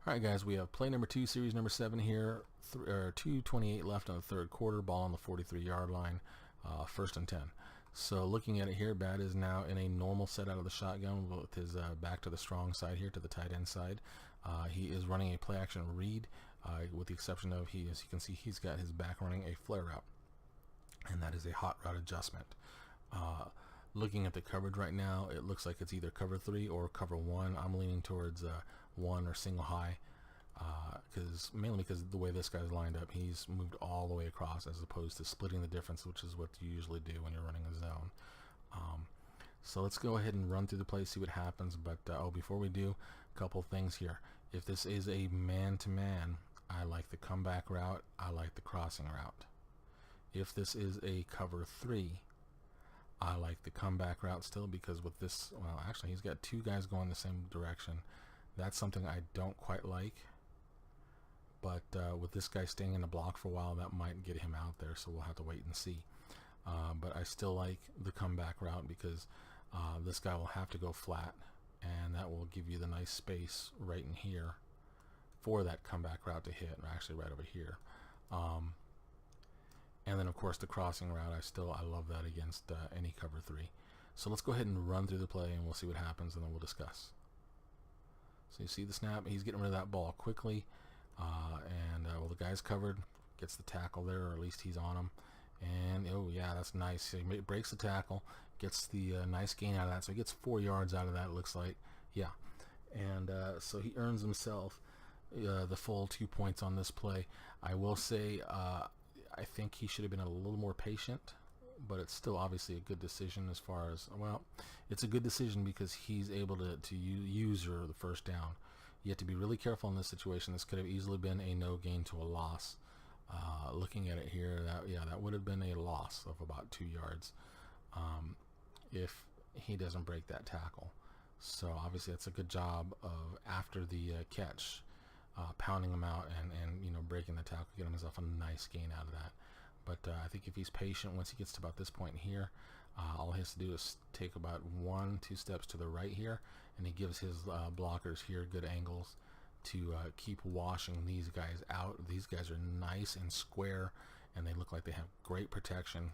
Alright guys, we have play number 2, series number 7 here, 2:28 left on the third quarter, ball on the 43-yard line, first and 10. So looking at it here, Bad is now in a normal set out of the shotgun with his back to the strong side here, to the tight end side. He is running a play action read, with the exception of, as you can see, he's got his back running a flare route, and that is a hot route adjustment. Looking at the coverage right now, it looks like it's either cover 3 or cover 1. I'm leaning towards 1 or single high, mainly because the way this guy's lined up, he's moved all the way across as opposed to splitting the difference, which is what you usually do when you're running a zone. So let's go ahead and run through the play, see what happens. But before we do, a couple things here. If this is a man-to-man, I like the comeback route, I like the crossing route. If this is a cover 3, I like the comeback route still, because with this, well, actually he's got two guys going the same direction. That's something I don't quite like, but with this guy staying in the block for a while, that might get him out there, so we'll have to wait and see. But I still like the comeback route because this guy will have to go flat, and that will give you the nice space right in here for that comeback route to hit, or actually right over here. And then of course the crossing route, I love that against any cover 3. So let's go ahead and run through the play and we'll see what happens, and then we'll discuss. So you see the snap, he's getting rid of that ball quickly, well, the guy's covered, gets the tackle there, or at least he's on him, and oh yeah, that's nice. He breaks the tackle, gets the nice gain out of that, so he gets 4 yards out of that, it looks like. Yeah, and so he earns himself the full 2 points on this play. I will say I think he should have been a little more patient, but it's still obviously a good decision as far as, well, it's a good decision because he's able to use the first down. You have to be really careful in this situation. This could have easily been a no gain to a loss. Looking at it here, that would have been a loss of about 2 yards if he doesn't break that tackle. So obviously that's a good job of, after the catch, pounding him out and breaking the tackle, getting himself a nice gain out of that. But I think if he's patient, once he gets to about this point here, all he has to do is take about 1-2 steps to the right here, and he gives his blockers here good angles to keep washing these guys out. These guys are nice and square, and they look like they have great protection,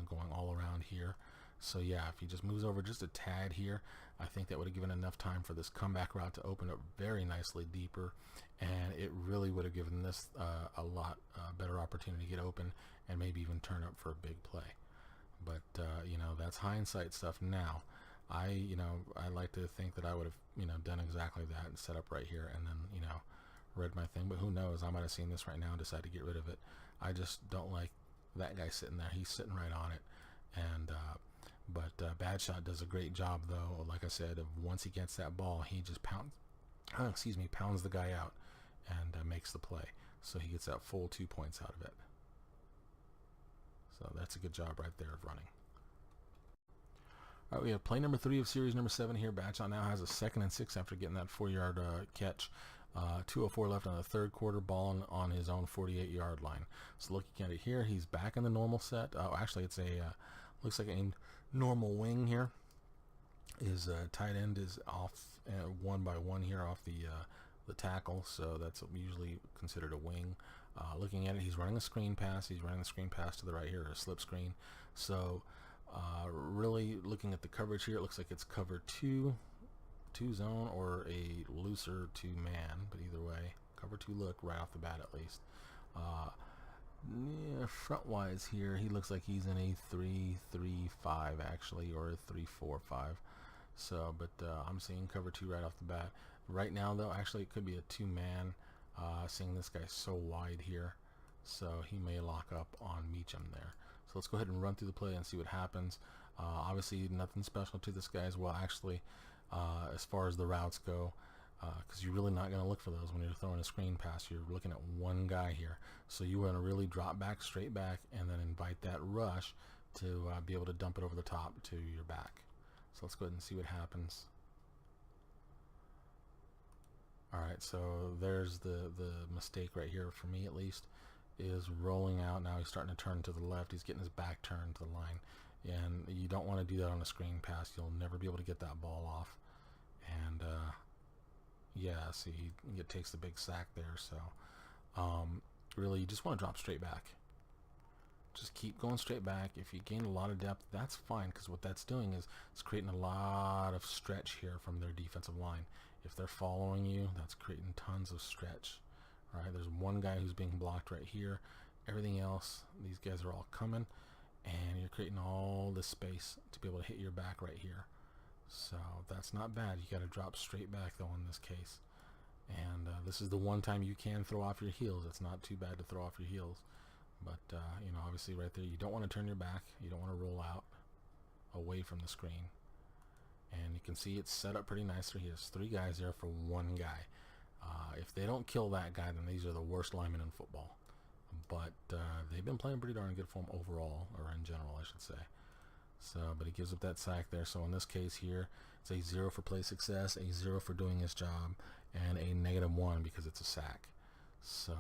going all around here. So yeah, if he just moves over just a tad here, I think that would have given enough time for this comeback route to open up very nicely deeper, and it really would have given this a lot better opportunity to get open and maybe even turn up for a big play. But that's hindsight stuff now. I like to think that I would have done exactly that and set up right here and then read my thing. But who knows? I might have seen this right now and decided to get rid of it. I just don't like that guy sitting there. He's sitting right on it, and but BadShot does a great job, though. Like I said, of once he gets that ball, he just pounds the guy out and makes the play. So he gets that full 2 points out of it. So that's a good job right there of running. All right, we have play number 3 of series number 7 here. BadShot now has a 2nd and 6 after getting that 4-yard catch. 2:04 left on the third quarter, ball on his own 48-yard line. So looking at it here, he's back in the normal set. Actually, it's looks like a normal wing here. His tight end is off 1 by 1 here off the tackle, so that's usually considered a wing. Looking at it, he's running a screen pass. He's running the screen pass to the right here, a slip screen. So really looking at the coverage here, it looks like it's cover 2 zone or a looser 2 man, but either way, cover 2 look right off the bat at least. Front wise here, he looks like he's in a 3-3-5 actually, or a 3-4-5. So, but I'm seeing cover 2 right off the bat. Right now, though, actually it could be a 2-man. Seeing this guy so wide here, so he may lock up on Meacham there. So let's go ahead and run through the play and see what happens. Obviously, nothing special to this guy as well. Actually, as far as the routes go, because you're really not going to look for those when you're throwing a screen pass. You're looking at one guy here, so you want to really drop back, straight back, and then invite that rush to be able to dump it over the top to your back. So let's go ahead and see what happens. Alright, so there's the mistake right here, for me at least, is rolling out. Now he's starting to turn to the left. He's getting his back turned to the line, and you don't want to do that on a screen pass. You'll never be able to get that ball off. And Yeah, see, he takes the big sack there. So really, you just want to drop straight back. Just keep going straight back. If you gain a lot of depth, that's fine, because what that's doing is it's creating a lot of stretch here from their defensive line. If they're following you, that's creating tons of stretch. All right, there's one guy who's being blocked right here. Everything else, these guys are all coming, and you're creating all this space to be able to hit your back right here. So that's not bad. You got to drop straight back though in this case. And this is the one time you can throw off your heels. It's not too bad to throw off your heels. But, you know, obviously right there, you don't want to turn your back. You don't want to roll out away from the screen. And you can see it's set up pretty nicely. He has 3 guys there for 1 guy. If they don't kill that guy, then these are the worst linemen in football. But they've been playing pretty darn good for him overall, or in general, I should say. So, but he gives up that sack there. So in this case here, it's a 0 for play success, a 0 for doing his job, and a -1 because it's a sack. So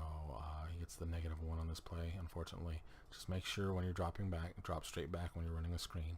he gets the -1 on this play, unfortunately. Just make sure when you're dropping back, drop straight back when you're running a screen.